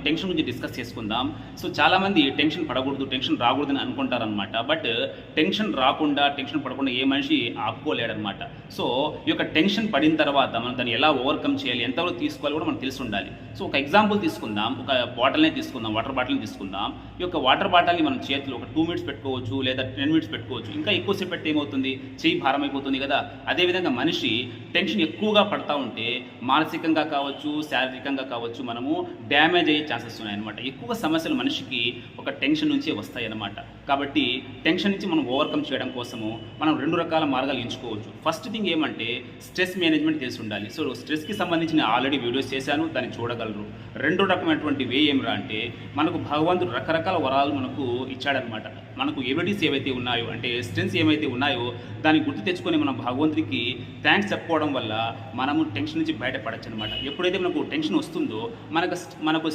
Tension గురించి discuss చేసుకుందాం. So చాలామంది టెన్షన్ పడకూడదు, టెన్షన్ రాకూడదని అనుకుంటారనమాట. బట్ టెన్షన్ రాకుండా, టెన్షన్ పడకుండా ఏ మనిషి ఆపుకోలేడనమాట. సో ఈ యొక్క టెన్షన్ పడిన తర్వాత మనం దాన్ని ఎలా ఓవర్కమ్ చేయాలి, ఎంతవరకు తీసుకోవాలి కూడా మనకు తెలిసి ఉండాలి. సో ఒక ఎగ్జాంపుల్ తీసుకుందాం, ఒక బాటిల్నే తీసుకుందాం, వాటర్ బాటిల్ని తీసుకుందాం. ఈ యొక్క వాటర్ బాటిల్ని మనం చేతిలో ఒక 2 మినిట్స్ పెట్టుకోవచ్చు, లేదా 10 మినిట్స్ పెట్టుకోవచ్చు. ఇంకా ఎక్కువసేపు పెడితే ఏమవుతుంది, చెయ్యి భారం అయిపోతుంది కదా. అదేవిధంగా మనిషి టెన్షన్ ఎక్కువగా పడతా ఉంటే మానసికంగా కావచ్చు, శారీరకంగా కావచ్చు, మనము డ్యామేజ్ అయ్యే ఛాన్సెస్ ఉన్నాయన్నమాట. ఎక్కువ సమస్యలు మనిషికి ఒక టెన్షన్ నుంచే వస్తాయి అన్నమాట. కాబట్టి టెన్షన్ నుంచి మనం ఓవర్కమ్ చేయడం కోసము మనం 2 రకాల మార్గాలు ఎంచుకోవచ్చు. ఫస్ట్ థింగ్ ఏమంటే స్ట్రెస్ మేనేజ్మెంట్ తెలిసి ఉండాలి. సో స్ట్రెస్కి సంబంధించిన ఆల్రెడీ వీడియోస్ చేశాను, దాన్ని చూడగలరు. 2 రకమైనటువంటి వే ఏమిరా అంటే, మనకు భగవంతుడు రకరకాల వరాలు మనకు ఇచ్చాడనమాట. మనకు ఎబిలిటీస్ ఏవైతే ఉన్నాయో, అంటే స్ట్రెంగ్స్ ఏవైతే ఉన్నాయో దాన్ని గుర్తు తెచ్చుకొని మనం భగవంతుడికి థ్యాంక్స్ చెప్పుకోవడం వల్ల మనము టెన్షన్ నుంచి బయటపడచ్చు అనమాట. ఎప్పుడైతే మనకు టెన్షన్ వస్తుందో మనకు